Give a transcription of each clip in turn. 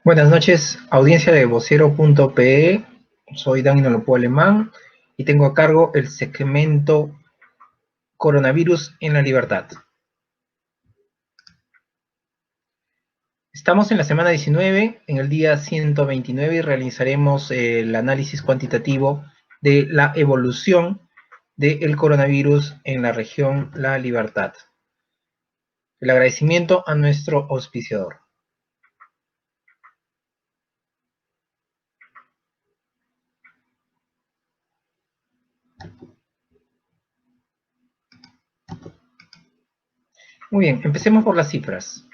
Buenas noches, audiencia de vocero.pe. Soy Dani Nolopó Alemán y tengo a cargo el segmento Coronavirus en la Libertad. Estamos en la semana 19, en el día 129, y realizaremos el análisis cuantitativo de la evolución del coronavirus en la región La Libertad. El agradecimiento a nuestro auspiciador. Muy bien, empecemos por las cifras,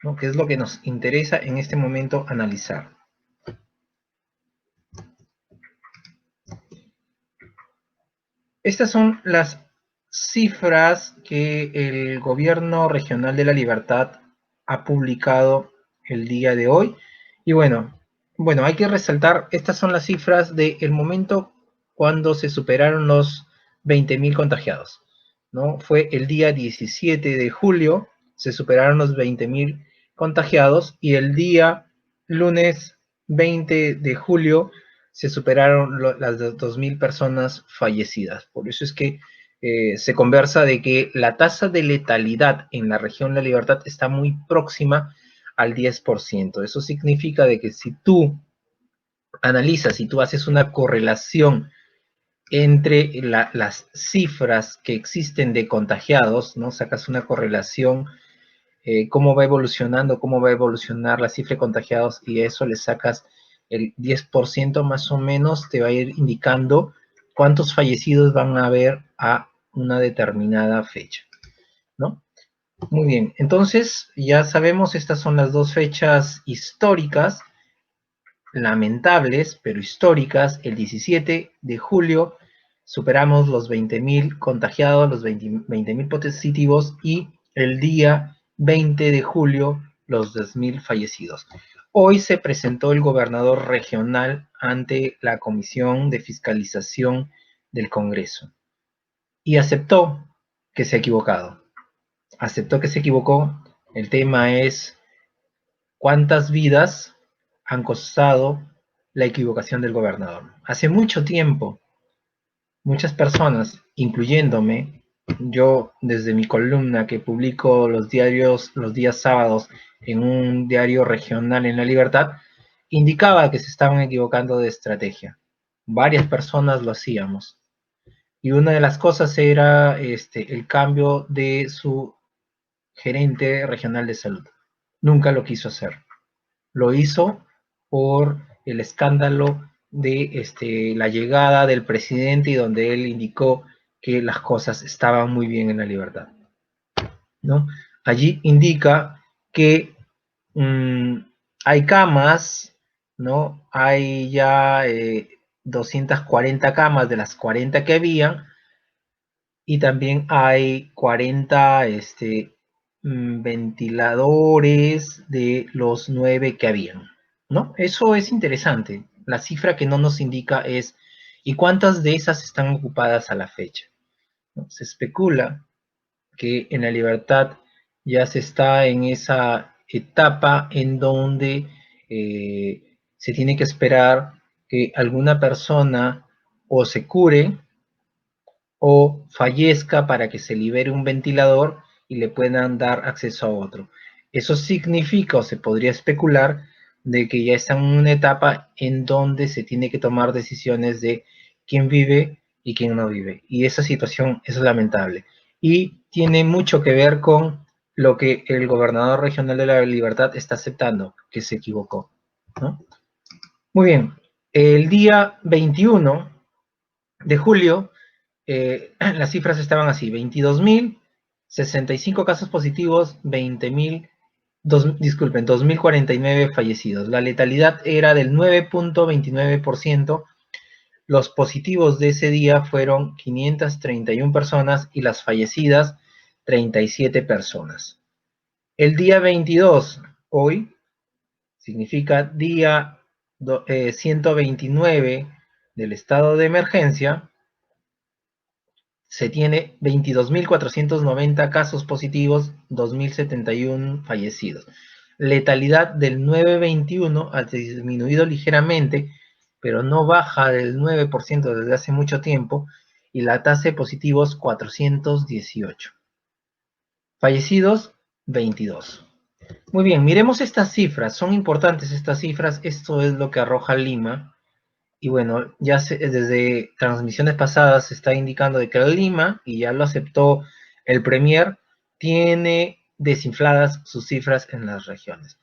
¿no? Que es lo que nos interesa en este momento analizar. Estas son las cifras que el Gobierno Regional de La Libertad ha publicado el día de hoy. Y bueno, hay que resaltar, estas son las cifras del momento cuando se superaron los 20.000 contagiados, ¿no? Fue el día 17 de julio, se superaron los 20.000 contagiados, y el día lunes 20 de julio se superaron las 2.000 personas fallecidas. Por eso es que se conversa de que la tasa de letalidad en la región La Libertad está muy próxima al 10%. Eso significa de que si tú analizas, si tú haces una correlación entre las cifras que existen de contagiados, ¿no? Sacas una correlación, cómo va evolucionando, cómo va a evolucionar la cifra de contagiados, y a eso le sacas el 10% más o menos, te va a ir indicando cuántos fallecidos van a haber a una determinada fecha, ¿no? Muy bien, entonces ya sabemos, estas son las dos fechas históricas, lamentables, pero históricas. El 17 de julio superamos los 20.000 contagiados, los 20.000 positivos, y el día 20 de julio los 2.000 fallecidos. Hoy se presentó el gobernador regional ante la Comisión de Fiscalización del Congreso y aceptó que se ha equivocado. Aceptó que se equivocó. El tema es cuántas vidas han costado la equivocación del gobernador. Hace mucho tiempo, muchas personas, incluyéndome, yo desde mi columna que publico los diarios, los días sábados, en un diario regional en La Libertad, indicaba que se estaban equivocando de estrategia. Varias personas lo hacíamos. Y una de las cosas era el cambio de su gerente regional de salud. Nunca lo quiso hacer. Lo hizo por el escándalo de la llegada del presidente, y donde él indicó que las cosas estaban muy bien en La Libertad, ¿no? Allí indica que hay camas, ¿no? Hay ya 240 camas de las 40 que habían, y también hay 40 ventiladores de los 9 que habían, ¿no? Eso es interesante. La cifra que no nos indica es, ¿y cuántas de esas están ocupadas a la fecha? ¿No? Se especula que en La Libertad ya se está en esa etapa en donde se tiene que esperar que alguna persona o se cure o fallezca para que se libere un ventilador y le puedan dar acceso a otro. Eso significa, o se podría especular, de que ya están en una etapa en donde se tiene que tomar decisiones de quién vive y quién no vive. Y esa situación es lamentable. Y tiene mucho que ver con lo que el gobernador regional de La Libertad está aceptando, que se equivocó, ¿no? Muy bien, el día 21 de julio las cifras estaban así: 22.065 casos positivos, 2.049 fallecidos. La letalidad era del 9.29%. Los positivos de ese día fueron 531 personas y las fallecidas 37 personas. El día 22, hoy, significa día 129 del estado de emergencia. Se tiene 22.490 casos positivos, 2.071 fallecidos. letalidad del 9,21 ha disminuido ligeramente, pero no baja del 9% desde hace mucho tiempo, y la tasa de positivos 418. Fallecidos 22. Muy bien, miremos estas cifras, son importantes estas cifras, esto es lo que arroja Lima, y bueno, ya desde transmisiones pasadas se está indicando de que Lima, y ya lo aceptó el Premier, tiene desinfladas sus cifras en las regiones.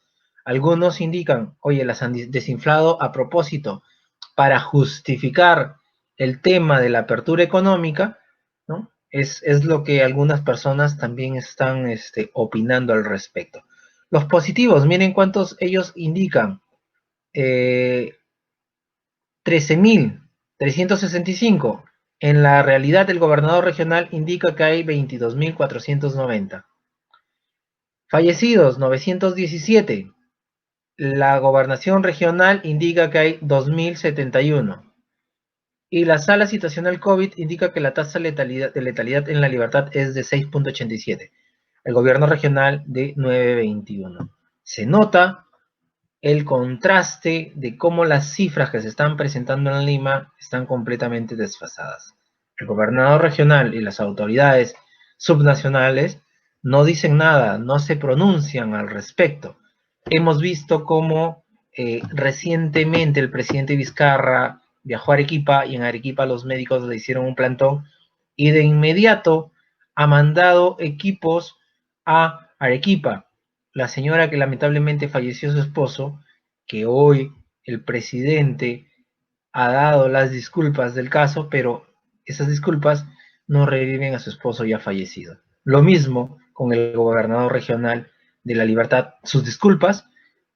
Algunos indican, oye, las han desinflado a propósito para justificar el tema de la apertura económica, ¿no? Es lo que algunas personas también están opinando al respecto. Los positivos, miren cuántos ellos indican. 13.365. En la realidad, el gobernador regional indica que hay 22.490. Fallecidos, 917. La gobernación regional indica que hay 2.071. Y la sala situacional COVID indica que la tasa de letalidad en la libertad es de 6,87. El gobierno regional de 9,21. Se nota el contraste de cómo las cifras que se están presentando en Lima están completamente desfasadas. El gobernador regional y las autoridades subnacionales no dicen nada, no se pronuncian al respecto. Hemos visto cómo recientemente el presidente Vizcarra viajó a Arequipa, y en Arequipa los médicos le hicieron un plantón, y de inmediato ha mandado equipos a Arequipa. La señora que lamentablemente falleció su esposo, que hoy el presidente ha dado las disculpas del caso, pero esas disculpas no reviven a su esposo ya fallecido. Lo mismo con el gobernador regional de La Libertad. Sus disculpas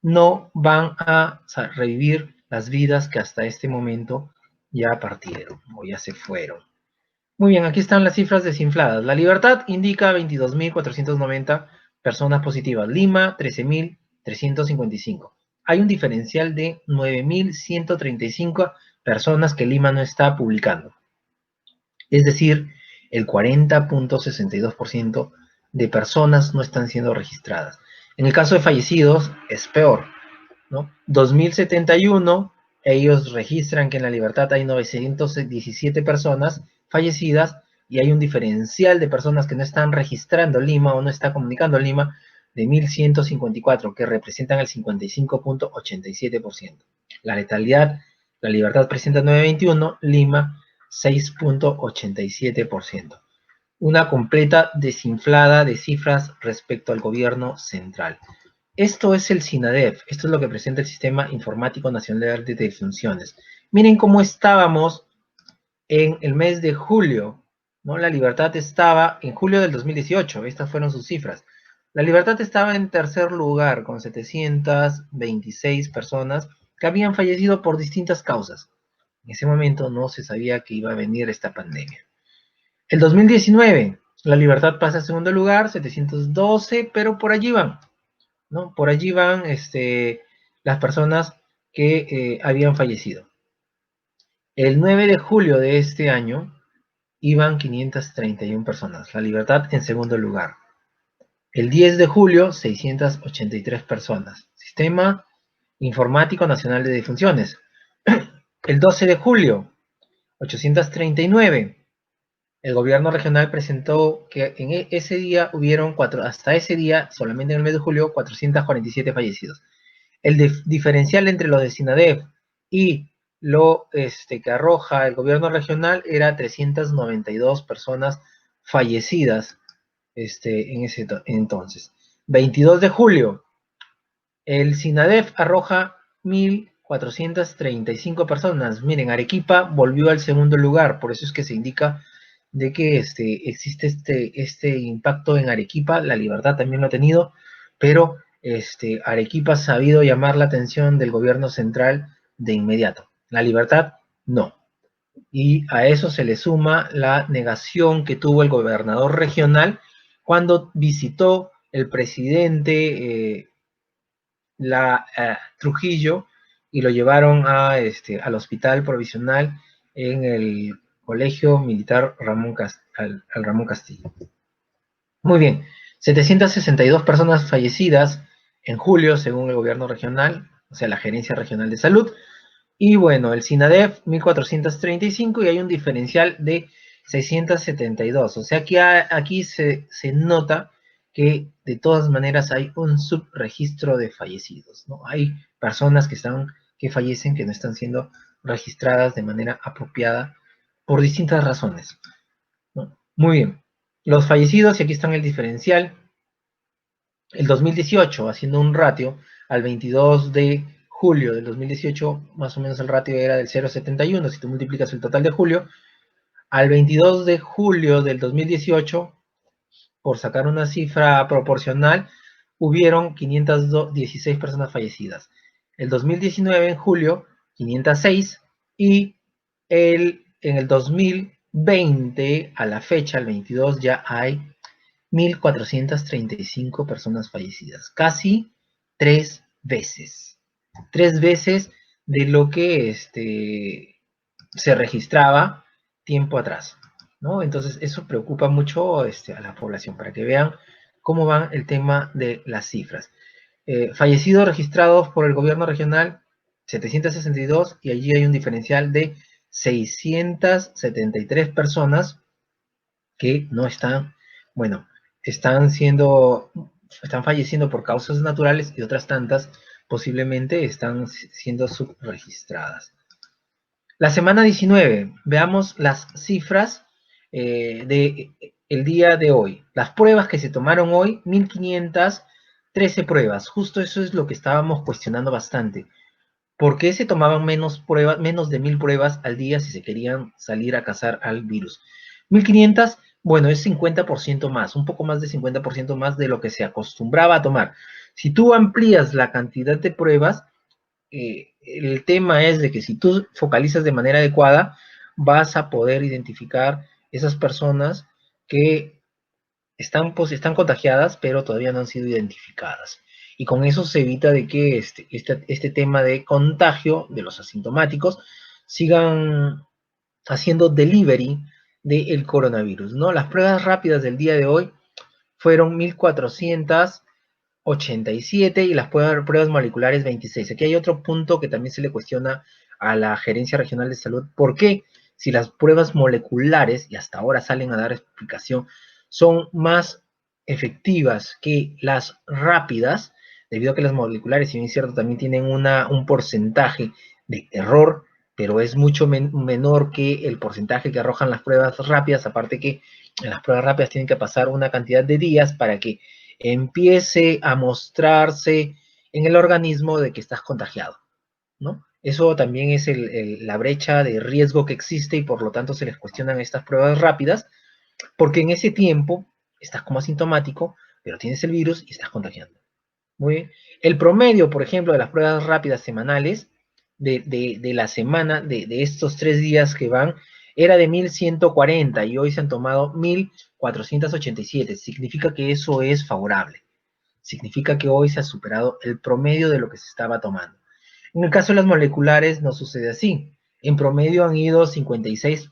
no van a revivir las vidas que hasta este momento ya partieron o ya se fueron. Muy bien, aquí están las cifras desinfladas. La Libertad indica 22.490 personas positivas. Lima, 13.355. Hay un diferencial de 9.135 personas que Lima no está publicando. Es decir, el 40,62% de personas no están siendo registradas. En el caso de fallecidos es peor, ¿no? 2.071, ellos registran que en La Libertad hay 917 personas fallecidas, y hay un diferencial de personas que no están registrando Lima o no está comunicando Lima de 1.154, que representan el 55,87%. La letalidad, La Libertad presenta 9,21, Lima 6,87%. Una completa desinflada de cifras respecto al gobierno central. Esto es el SINADEF, esto es lo que presenta el Sistema Informático Nacional de Defunciones. Miren cómo estábamos en el mes de julio, ¿no? La Libertad estaba en julio del 2018, estas fueron sus cifras. La Libertad estaba en tercer lugar con 726 personas que habían fallecido por distintas causas. En ese momento no se sabía que iba a venir esta pandemia. El 2019, La Libertad pasa a segundo lugar, 712, pero por allí van, ¿no? Por allí van las personas que habían fallecido. El 9 de julio de este año iban 531 personas. La Libertad en segundo lugar. El 10 de julio, 683 personas. Sistema Informático Nacional de Defunciones. El 12 de julio, 839. El gobierno regional presentó que en ese día hubieron hasta ese día, solamente en el mes de julio, 447 fallecidos. El diferencial entre lo de SINADEF y lo que arroja el gobierno regional era 392 personas fallecidas en ese entonces. 22 de julio, el SINADEF arroja 1.435 personas. Miren, Arequipa volvió al segundo lugar, por eso es que se indica de que existe este impacto en Arequipa. La Libertad también lo ha tenido, pero Arequipa ha sabido llamar la atención del gobierno central de inmediato. La Libertad no. Y a eso se le suma la negación que tuvo el gobernador regional cuando visitó el presidente Trujillo, y lo llevaron al hospital provisional en el Colegio Militar al Ramón Castillo. Muy bien, 762 personas fallecidas en julio, según el gobierno regional, o sea, la Gerencia Regional de Salud. Y bueno, el SINADEF 1435 y hay un diferencial de 672. O sea que aquí se nota que de todas maneras hay un subregistro de fallecidos, ¿no? Hay personas que fallecen que no están siendo registradas de manera apropiada por distintas razones, ¿no? Muy bien. Los fallecidos, y aquí están el diferencial. El 2018, haciendo un ratio, al 22 de julio del 2018, más o menos el ratio era del 0,71, si tú multiplicas el total de julio, al 22 de julio del 2018, por sacar una cifra proporcional, hubieron 516 personas fallecidas. El 2019, en julio, 506, y en el 2020, a la fecha, el 22, ya hay 1.435 personas fallecidas, casi 3 veces. 3 veces de lo que se registraba tiempo atrás, ¿no? Entonces eso preocupa mucho a la población, para que vean cómo va el tema de las cifras. Fallecidos registrados por el gobierno regional, 762, y allí hay un diferencial de 673 personas que no están, bueno, están falleciendo por causas naturales y otras tantas posiblemente están siendo subregistradas. La semana 19, veamos las cifras de el día de hoy. Las pruebas que se tomaron hoy, 1513 pruebas. Justo eso es lo que estábamos cuestionando bastante. ¿Por qué se tomaban menos pruebas, menos de 1000 pruebas al día si se querían salir a cazar al virus? 1500, bueno, es 50% más, un poco más de 50% más de lo que se acostumbraba a tomar. Si tú amplías la cantidad de pruebas, el tema es de que si tú focalizas de manera adecuada, vas a poder identificar esas personas que están contagiadas, pero todavía no han sido identificadas. Y con eso se evita de que este tema de contagio de los asintomáticos sigan haciendo delivery del coronavirus, ¿no? Las pruebas rápidas del día de hoy fueron 1487 y las pruebas moleculares 26. Aquí hay otro punto que también se le cuestiona a la Gerencia Regional de Salud. ¿Por qué? Si las pruebas moleculares, y hasta ahora salen a dar explicación, son más efectivas que las rápidas, debido a que las moleculares, si bien es cierto, también tienen un porcentaje de error, pero es mucho menor que el porcentaje que arrojan las pruebas rápidas, aparte que en las pruebas rápidas tienen que pasar una cantidad de días para que empiece a mostrarse en el organismo de que estás contagiado, ¿no? Eso también es la brecha de riesgo que existe y por lo tanto se les cuestionan estas pruebas rápidas, porque en ese tiempo estás como asintomático, pero tienes el virus y estás contagiando. Muy bien. El promedio, por ejemplo, de las pruebas rápidas semanales de la semana, de estos 3 días que van, era de 1140 y hoy se han tomado 1487. Significa que eso es favorable. Significa que hoy se ha superado el promedio de lo que se estaba tomando. En el caso de las moleculares no sucede así. En promedio han ido 56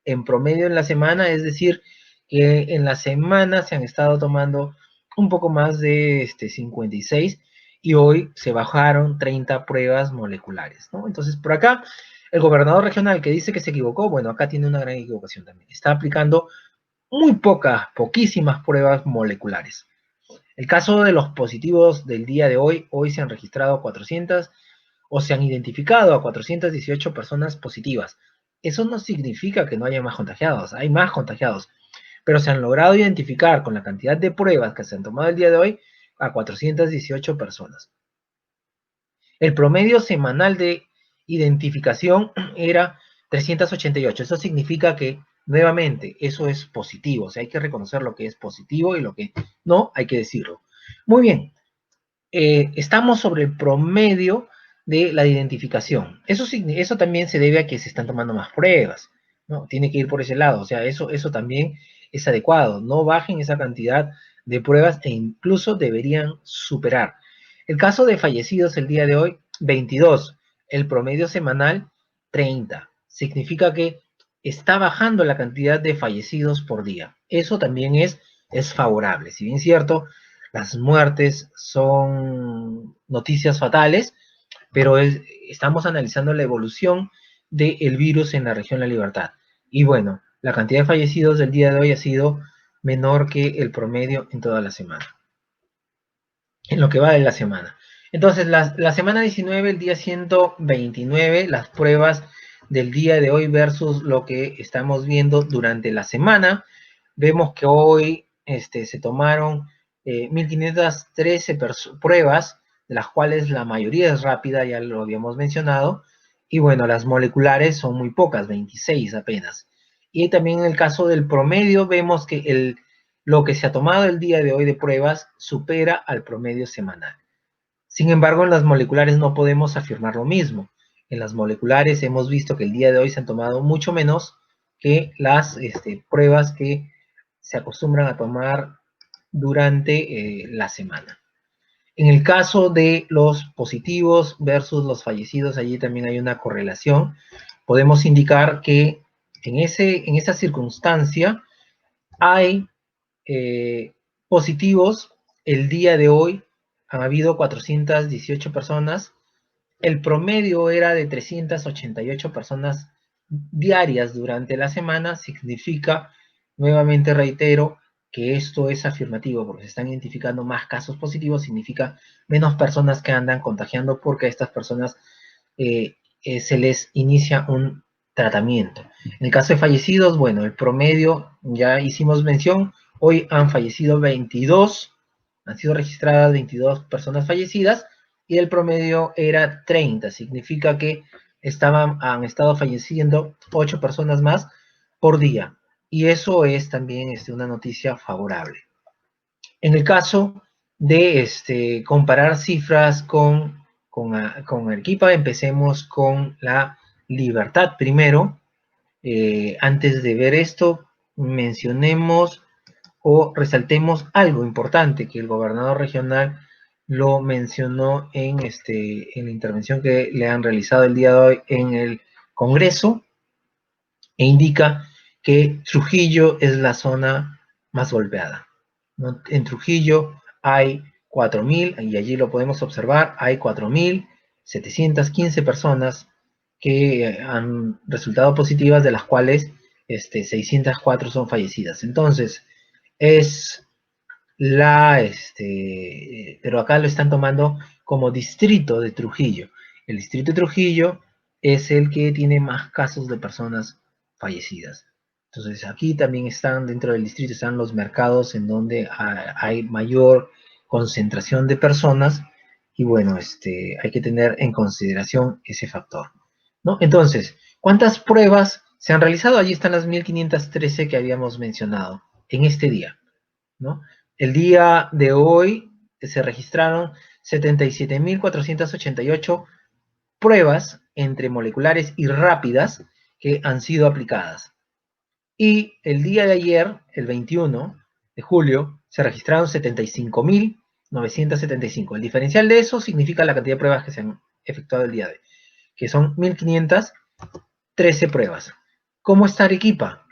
en promedio en la semana, es decir, que en la semana se han estado tomando un poco más de 56 y hoy se bajaron 30 pruebas moleculares, ¿no? Entonces, por acá, el gobernador regional que dice que se equivocó, bueno, acá tiene una gran equivocación también. Está aplicando muy poquísimas pruebas moleculares. El caso de los positivos del día de hoy se han registrado 400 o se han identificado a 418 personas positivas. Eso no significa que no haya más contagiados, hay más contagiados, pero se han logrado identificar con la cantidad de pruebas que se han tomado el día de hoy a 418 personas. El promedio semanal de identificación era 388. Eso significa que, nuevamente, eso es positivo. O sea, hay que reconocer lo que es positivo y lo que no, hay que decirlo. Muy bien. Estamos sobre el promedio de la identificación. Eso también se debe a que se están tomando más pruebas, ¿no? Tiene que ir por ese lado. O sea, eso también es adecuado. No bajen esa cantidad de pruebas e incluso deberían superar. El caso de fallecidos el día de hoy, 22. El promedio semanal, 30. Significa que está bajando la cantidad de fallecidos por día. Eso también es favorable. Si bien es cierto, las muertes son noticias fatales, pero estamos analizando la evolución del virus en la región La Libertad. Y bueno, la cantidad de fallecidos del día de hoy ha sido menor que el promedio en toda la semana, en lo que va de la semana. Entonces, la semana 19, el día 129, las pruebas del día de hoy versus lo que estamos viendo durante la semana. Vemos que hoy se tomaron 1.513 pruebas, de las cuales la mayoría es rápida, ya lo habíamos mencionado, y bueno, las moleculares son muy pocas, 26 apenas. Y también en el caso del promedio vemos que lo que se ha tomado el día de hoy de pruebas supera al promedio semanal. Sin embargo, en las moleculares no podemos afirmar lo mismo. En las moleculares hemos visto que el día de hoy se han tomado mucho menos que las pruebas que se acostumbran a tomar durante la semana. En el caso de los positivos versus los fallecidos, allí también hay una correlación. Podemos indicar que en esa circunstancia hay positivos. El día de hoy han habido 418 personas. El promedio era de 388 personas diarias durante la semana. Significa, nuevamente reitero, que esto es afirmativo, porque se están identificando más casos positivos, significa menos personas que andan contagiando, porque a estas personas se les inicia un tratamiento. En el caso de fallecidos, bueno, el promedio, ya hicimos mención, hoy han fallecido 22, han sido registradas 22 personas fallecidas, y el promedio era 30, significa que han estado falleciendo 8 personas más por día, y eso es también una noticia favorable. En el caso de comparar cifras con Arequipa, empecemos con La Libertad primero. Antes de ver esto, mencionemos o resaltemos algo importante que el gobernador regional lo mencionó en la intervención que le han realizado el día de hoy en el Congreso, e indica que Trujillo es la zona más golpeada, ¿no? En Trujillo hay 4.000, y allí lo podemos observar, hay 4.715 personas que han resultado positivas, de las cuales 604 son fallecidas. Entonces, es pero acá lo están tomando como distrito de Trujillo. El distrito de Trujillo es el que tiene más casos de personas fallecidas. Entonces aquí también están, dentro del distrito están los mercados en donde hay mayor concentración de personas, y bueno, hay que tener en consideración ese factor, ¿no? Entonces, ¿cuántas pruebas se han realizado? Allí están las 1.513 que habíamos mencionado en este día, ¿no? El día de hoy se registraron 77.488 pruebas entre moleculares y rápidas que han sido aplicadas. Y el día de ayer, el 21 de julio, se registraron 75.975. El diferencial de eso significa la cantidad de pruebas que se han efectuado el día de hoy, que son 1.513 pruebas. ¿Cómo está Arequipa?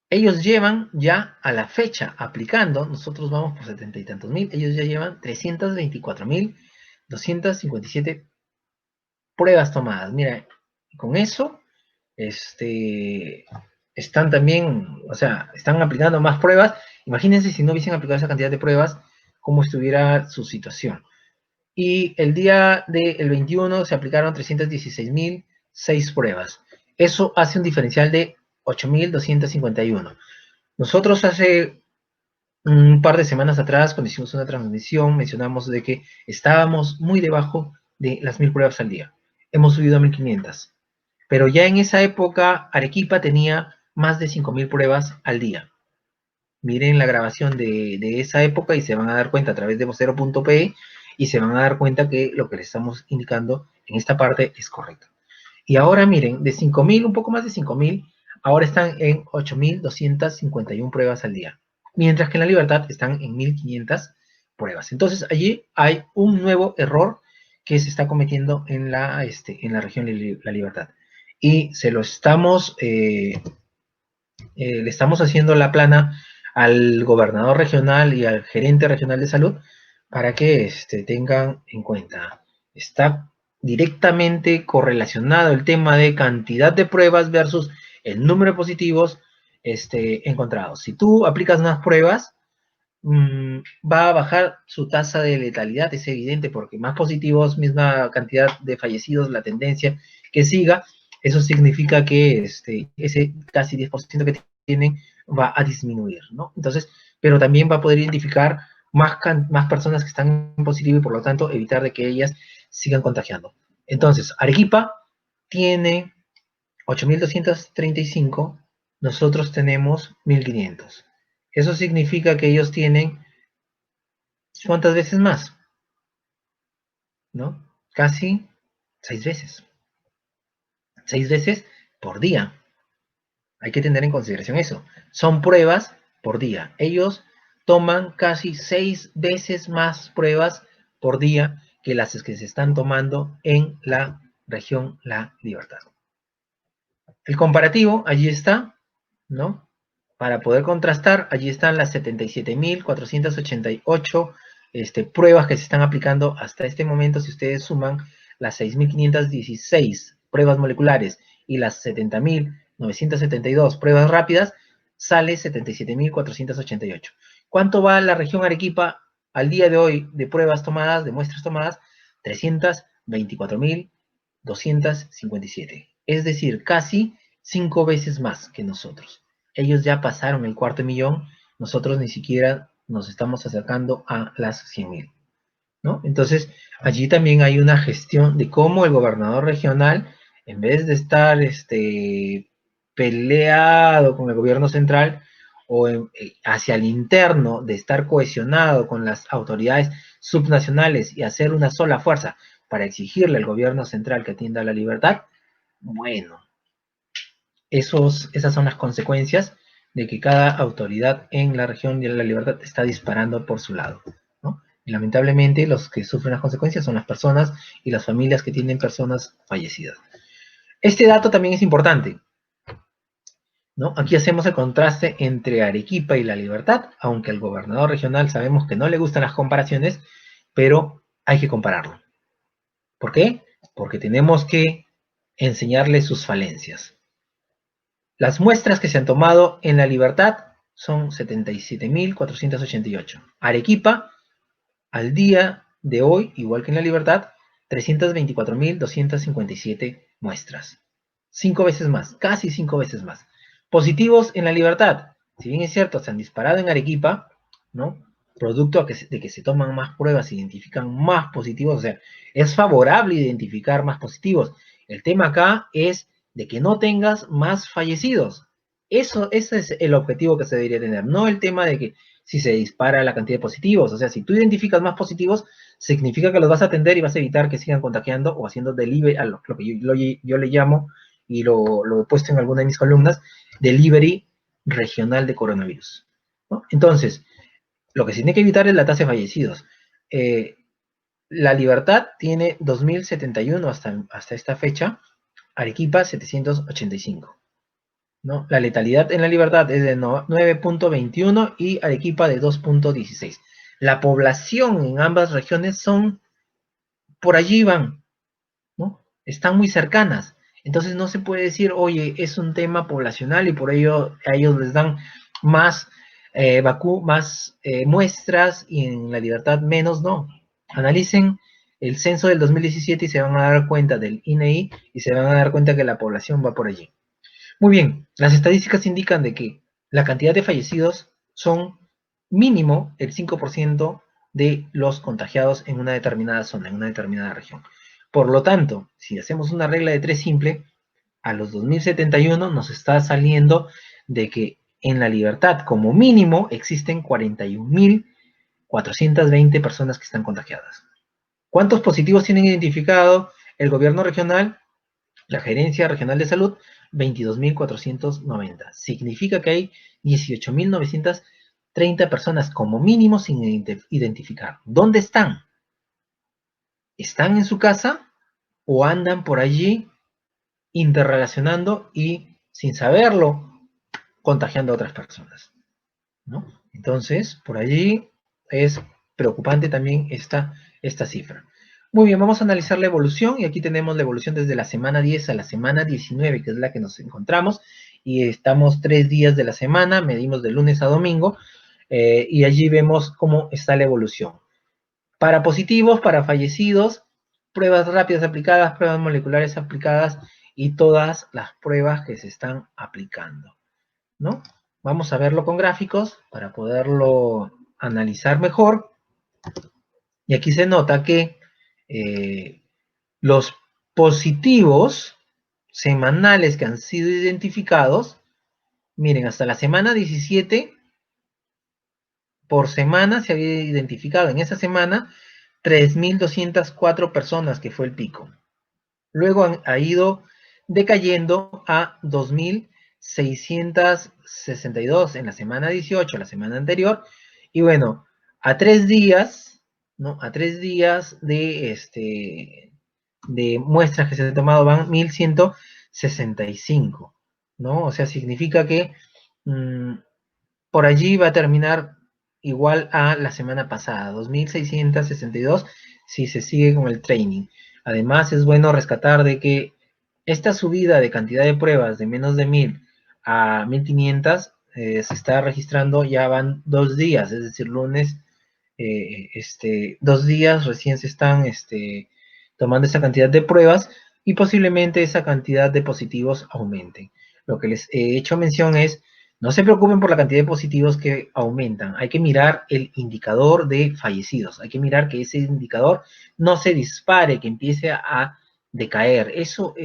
Ellos llevan ya a la fecha aplicando, nosotros vamos por 70 y tantos mil, ellos ya llevan 324.257 pruebas tomadas. Mira, con eso están también, o sea, están aplicando más pruebas. Imagínense si no hubiesen aplicado esa cantidad de pruebas, cómo estuviera su situación. Y el día del 21 se aplicaron 316.006 pruebas. Eso hace un diferencial de 8.251. Nosotros hace un par de semanas atrás, cuando hicimos una transmisión, mencionamos de que estábamos muy debajo de las 1.000 pruebas al día. Hemos subido a 1.500. Pero ya en esa época, Arequipa tenía más de 5.000 pruebas al día. Miren la grabación de esa época y se van a dar cuenta a través de vocero.pe, y se van a dar cuenta que lo que les estamos indicando en esta parte es correcto. Y ahora miren, de 5.000, un poco más de 5.000, ahora están en 8.251 pruebas al día, mientras que en La Libertad están en 1.500 pruebas. Entonces allí hay un nuevo error que se está cometiendo en la región de La Libertad, y se lo estamos, le estamos haciendo la plana al gobernador regional y al gerente regional de salud para que tengan en cuenta. Está directamente correlacionado el tema de cantidad de pruebas versus el número de positivos encontrados. Si tú aplicas más pruebas, va a bajar su tasa de letalidad, es evidente, porque más positivos, misma cantidad de fallecidos, la tendencia que siga, eso significa que ese casi 10% que tienen va a disminuir, ¿no? Entonces, pero también va a poder identificar más personas que están en positivo y por lo tanto evitar de que ellas sigan contagiando. Entonces, Arequipa tiene 8.235, nosotros tenemos 1.500. Eso significa que ellos tienen ¿cuántas veces más? ¿No? Casi 6 veces. 6 veces por día. Hay que tener en consideración eso. Son pruebas por día. Ellos toman casi 6 veces más pruebas por día que las que se están tomando en la región La Libertad. El comparativo, allí está, ¿no? Para poder contrastar, allí están las 77.488 pruebas que se están aplicando hasta este momento. Si ustedes suman las 6.516 pruebas moleculares y las 70.972 pruebas rápidas, sale 77.488. ¿Cuánto va la región Arequipa al día de hoy de pruebas tomadas, de muestras tomadas? 324.257. Es decir, casi 5 veces más que nosotros. Ellos ya pasaron el 250.000, nosotros ni siquiera nos estamos acercando a las 100.000, ¿no? Entonces, allí también hay una gestión de cómo el gobernador regional, en vez de estar peleado con el gobierno central o hacia el interno, de estar cohesionado con las autoridades subnacionales y hacer una sola fuerza para exigirle al gobierno central que atienda la libertad, bueno, esas son las consecuencias de que cada autoridad en la región de la libertad está disparando por su lado, ¿no? Y lamentablemente los que sufren las consecuencias son las personas y las familias que tienen personas fallecidas. Este dato también es importante, ¿no? Aquí hacemos el contraste entre Arequipa y la Libertad, aunque al gobernador regional sabemos que no le gustan las comparaciones, pero hay que compararlo. ¿Por qué? Porque tenemos que enseñarle sus falencias. Las muestras que se han tomado en La Libertad son 77.488. Arequipa, al día de hoy, igual que en La Libertad, 324.257 muestras. 5 veces más, casi 5 veces más. Positivos en La Libertad, si bien es cierto, se han disparado en Arequipa, ¿no? Producto de que se toman más pruebas, se identifican más positivos, o sea, es favorable identificar más positivos. El tema acá es de que no tengas más fallecidos. Ese es el objetivo que se debería tener, no el tema de que si se dispara la cantidad de positivos. O sea, si tú identificas más positivos, significa que los vas a atender y vas a evitar que sigan contagiando o haciendo delivery, a lo que yo le llamo, y lo he puesto en alguna de mis columnas, delivery regional de coronavirus, ¿no? Entonces, lo que se tiene que evitar es la tasa de fallecidos. La Libertad tiene 2.071 hasta esta fecha, Arequipa 785. ¿No? La letalidad en La Libertad es de 9.21 y Arequipa de 2.16. La población en ambas regiones son, por allí van, ¿no? Están muy cercanas. Entonces no se puede decir, oye, es un tema poblacional y por ello a ellos les dan más, muestras y en La Libertad menos, no. Analicen el censo del 2017 y se van a dar cuenta del INEI y se van a dar cuenta que la población va por allí. Muy bien, las estadísticas indican de que la cantidad de fallecidos son mínimo el 5% de los contagiados en una determinada zona, en una determinada región. Por lo tanto, si hacemos una regla de 3 simple, a los 2071 nos está saliendo de que en La Libertad, como mínimo, existen 41.420 personas que están contagiadas. ¿Cuántos positivos tienen identificado el gobierno regional? La Gerencia Regional de Salud, 22.490. Significa que hay 18.930 personas como mínimo sin identificar. ¿Dónde están? ¿Están en su casa o andan por allí interrelacionando y, sin saberlo, contagiando a otras personas? ¿no? Entonces, por allí es preocupante también esta cifra. Muy bien, vamos a analizar la evolución, y aquí tenemos la evolución desde la semana 10 a la semana 19, que es la que nos encontramos, y estamos 3 días de la semana, medimos de lunes a domingo, y allí vemos cómo está la evolución. Para positivos, para fallecidos, pruebas rápidas aplicadas, pruebas moleculares aplicadas, y todas las pruebas que se están aplicando, ¿no? Vamos a verlo con gráficos para poderlo analizar mejor. Y aquí se nota que los positivos semanales que han sido identificados, miren, hasta la semana 17, por semana se había identificado en esa semana 3.204 personas, que fue el pico. Luego ha ido decayendo a 2.662 en la semana 18, la semana anterior. Y bueno, a 3 días, ¿no? A 3 días de muestras que se han tomado van 1.165, ¿no? O sea, significa que por allí va a terminar igual a la semana pasada, 2.662, si se sigue con el training. Además, es bueno rescatar de que esta subida de cantidad de pruebas de menos de 1.000 a 1.500 se está registrando, ya van 2 días, es decir, lunes, 2 días recién se están tomando esa cantidad de pruebas, y posiblemente esa cantidad de positivos aumente. Lo que les he hecho mención es, no se preocupen por la cantidad de positivos que aumentan, hay que mirar el indicador de fallecidos, hay que mirar que ese indicador no se dispare, que empiece a decaer. Eso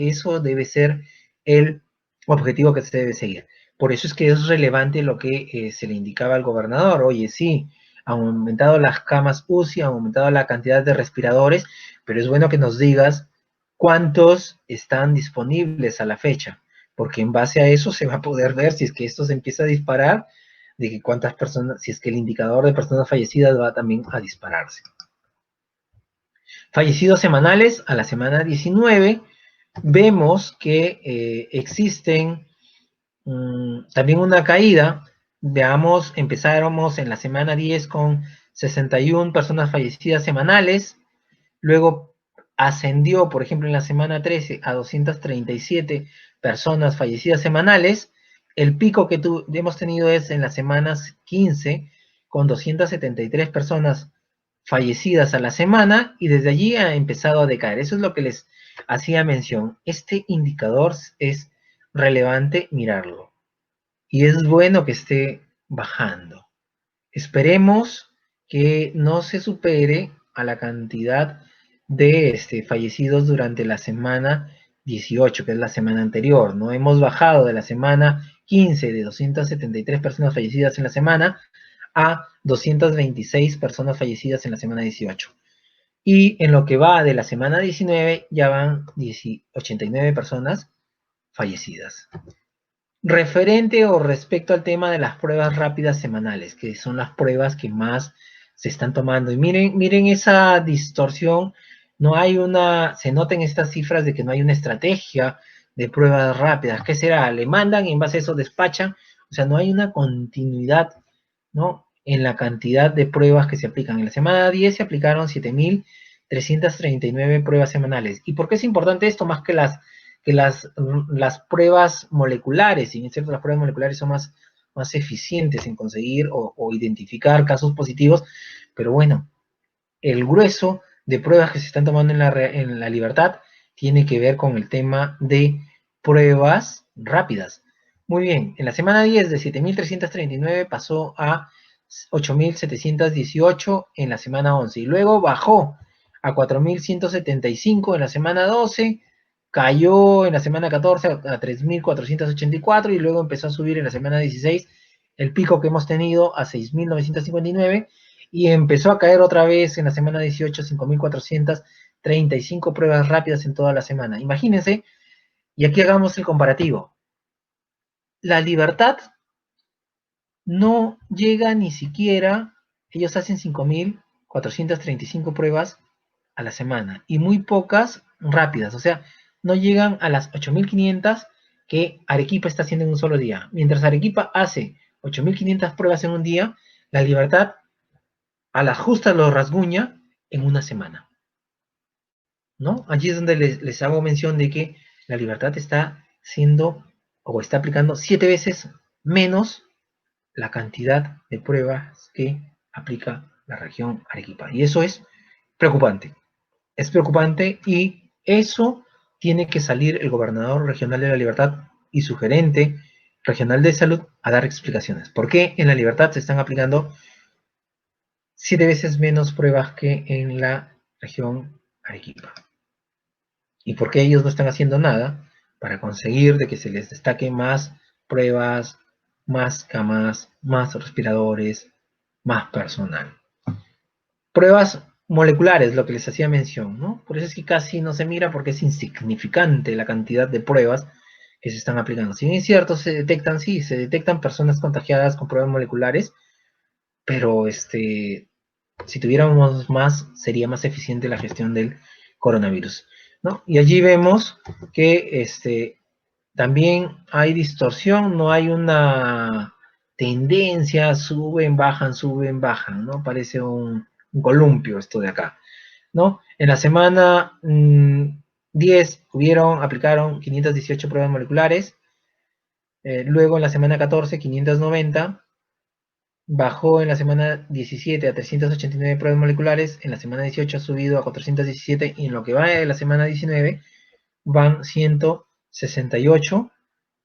debe ser el objetivo que se debe seguir. Por eso es que es relevante lo que se le indicaba al gobernador. Oye, sí, han aumentado las camas UCI, han aumentado la cantidad de respiradores, pero es bueno que nos digas cuántos están disponibles a la fecha, porque en base a eso se va a poder ver si es que esto se empieza a disparar, de que cuántas personas, si es que el indicador de personas fallecidas va también a dispararse. Fallecidos semanales a la semana 19, vemos que existen también una caída. Veamos, empezáramos en la semana 10 con 61 personas fallecidas semanales, luego ascendió, por ejemplo, en la semana 13 a 237 personas fallecidas semanales. El pico que hemos tenido es en las semanas 15, con 273 personas fallecidas a la semana, y desde allí ha empezado a decaer. Eso es lo que les hacía mención. Este indicador es relevante mirarlo, y es bueno que esté bajando. Esperemos que no se supere a la cantidad de fallecidos durante la semana 18, que es la semana anterior, ¿no? Hemos bajado de la semana 15 de 273 personas fallecidas en la semana a 226 personas fallecidas en la semana 18. Y en lo que va de la semana 19 ya van 89 personas fallecidas. Referente o respecto al tema de las pruebas rápidas semanales, que son las pruebas que más se están tomando. Y miren esa distorsión. No hay se notan estas cifras de que no hay una estrategia de pruebas rápidas. ¿Qué será? Le mandan y en base a eso despachan. O sea, no hay una continuidad, ¿no?, en la cantidad de pruebas que se aplican. En la semana 10 se aplicaron 7.339 pruebas semanales. ¿Y por qué es importante esto? Más que las pruebas moleculares, y es cierto, las pruebas moleculares son más eficientes en conseguir o identificar casos positivos, pero bueno, el grueso de pruebas que se están tomando en la Libertad tiene que ver con el tema de pruebas rápidas. Muy bien, en la semana 10 de 7.339 pasó a 8.718 en la semana 11, y luego bajó a 4.175 en la semana 12, cayó en la semana 14 a 3.484, y luego empezó a subir en la semana 16, el pico que hemos tenido a 6.959, y empezó a caer otra vez en la semana 18, 5.435 pruebas rápidas en toda la semana. Imagínense, y aquí hagamos el comparativo. La Libertad no llega ni siquiera, ellos hacen 5.435 pruebas a la semana, y muy pocas rápidas, o sea, no llegan a las 8.500 que Arequipa está haciendo en un solo día. Mientras Arequipa hace 8.500 pruebas en un día, La Libertad a las justas lo rasguña en una semana, ¿no? Allí es donde les hago mención de que La Libertad está siendo o está aplicando 7 veces menos la cantidad de pruebas que aplica la región Arequipa. Y eso es preocupante. Es preocupante y eso tiene que salir el gobernador regional de La Libertad y su gerente regional de salud a dar explicaciones. ¿Por qué en La Libertad se están aplicando 7 veces menos pruebas que en la región Arequipa? ¿Y por qué ellos no están haciendo nada para conseguir de que se les destaque más pruebas, más camas, más respiradores, más personal? Pruebas moleculares, lo que les hacía mención, ¿no? Por eso es que casi no se mira porque es insignificante la cantidad de pruebas que se están aplicando. Si bien es cierto, sí, se detectan personas contagiadas con pruebas moleculares, pero si tuviéramos más, sería más eficiente la gestión del coronavirus, ¿no? Y allí vemos que también hay distorsión, no hay una tendencia, suben, bajan, ¿no? Parece un columpio esto de acá, ¿no? En la semana 10 aplicaron 518 pruebas moleculares, luego en la semana 14, 590, bajó en la semana 17 a 389 pruebas moleculares, en la semana 18 ha subido a 417 y en lo que va de la semana 19 van 168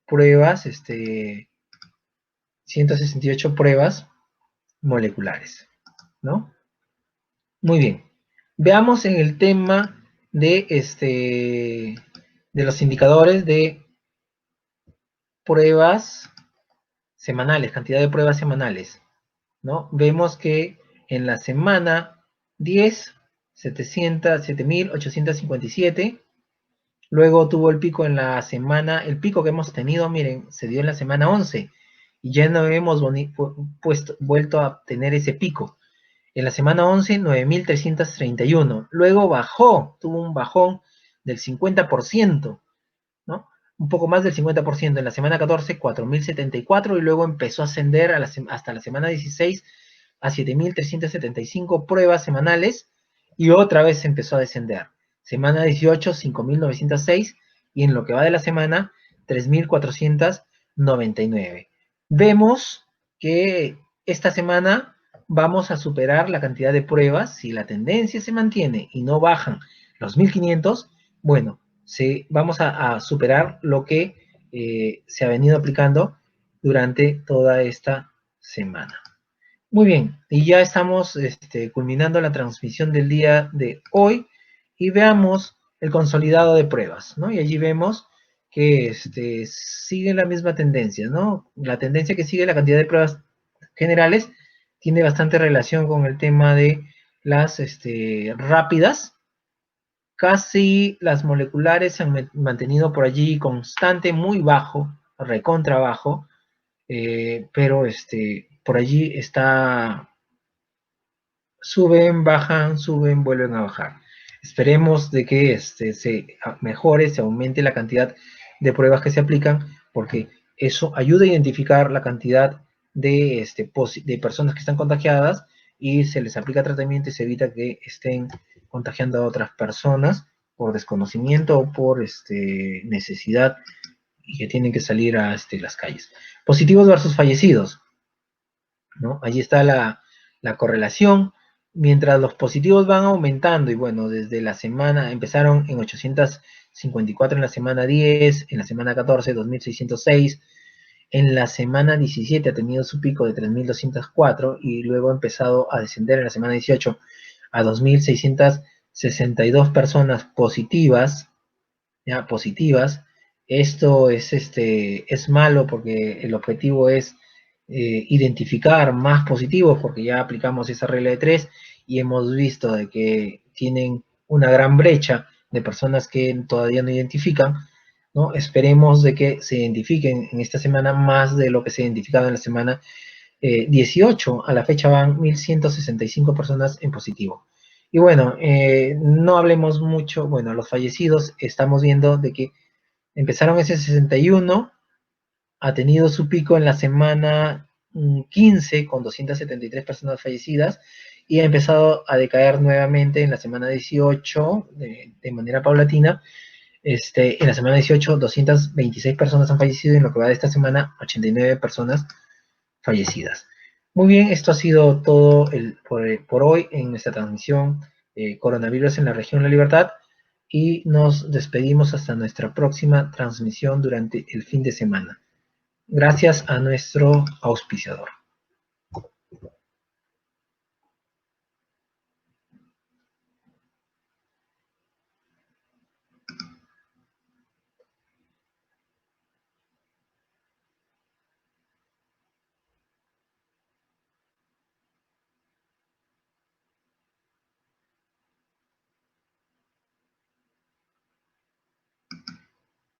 pruebas, 168 pruebas moleculares, ¿no? Muy bien. Veamos en el tema de los indicadores de pruebas semanales, cantidad de pruebas semanales, ¿no? Vemos que en la semana 10, 7.857, luego tuvo el pico en la semana, el pico que hemos tenido, miren, se dio en la semana 11, y ya no hemos vuelto a tener ese pico. En la semana 11, 9.331. Luego bajó, tuvo un bajón del 50%, ¿no? Un poco más del 50%. En la semana 14, 4.074 y luego empezó a ascender hasta la semana 16 a 7.375 pruebas semanales y otra vez empezó a descender. Semana 18, 5.906 y en lo que va de la semana, 3.499. Vemos que esta semana vamos a superar la cantidad de pruebas. Si la tendencia se mantiene y no bajan los 1.500, bueno, vamos a superar lo que se ha venido aplicando durante toda esta semana. Muy bien, y ya estamos culminando la transmisión del día de hoy y veamos el consolidado de pruebas, ¿no? Y allí vemos que sigue la misma tendencia, ¿no? La tendencia que sigue la cantidad de pruebas generales tiene bastante relación con el tema de las rápidas. Casi las moleculares se han mantenido por allí constante, muy bajo, recontra bajo, pero por allí está, suben, vuelven a bajar. Esperemos de que se mejore, se aumente la cantidad de pruebas que se aplican, porque eso ayuda a identificar la cantidad de personas que están contagiadas y se les aplica tratamiento y se evita que estén contagiando a otras personas por desconocimiento o por necesidad y que tienen que salir a las calles. Positivos versus fallecidos, ¿no? Allí está la correlación. Mientras los positivos van aumentando, y bueno, desde la semana, empezaron en 854 en la semana 10, en la semana 14, 2.606, en la semana 17 ha tenido su pico de 3.204 y luego ha empezado a descender en la semana 18 a 2.662 personas positivas, ya positivas. Esto es malo porque el objetivo es identificar más positivos, porque ya aplicamos esa regla de 3 y hemos visto de que tienen una gran brecha de personas que todavía no identifican, ¿no? Esperemos de que se identifiquen en esta semana más de lo que se ha identificado en la semana 18. A la fecha van 1.165 personas en positivo. Y bueno, no hablemos mucho, bueno, los fallecidos, estamos viendo de que empezaron ese 61, ha tenido su pico en la semana 15 con 273 personas fallecidas y ha empezado a decaer nuevamente en la semana 18 de manera paulatina. En la semana 18, 226 personas han fallecido y en lo que va de esta semana, 89 personas fallecidas. Muy bien, esto ha sido todo por hoy en nuestra transmisión Coronavirus en la región La Libertad y nos despedimos hasta nuestra próxima transmisión durante el fin de semana. Gracias a nuestro auspiciador.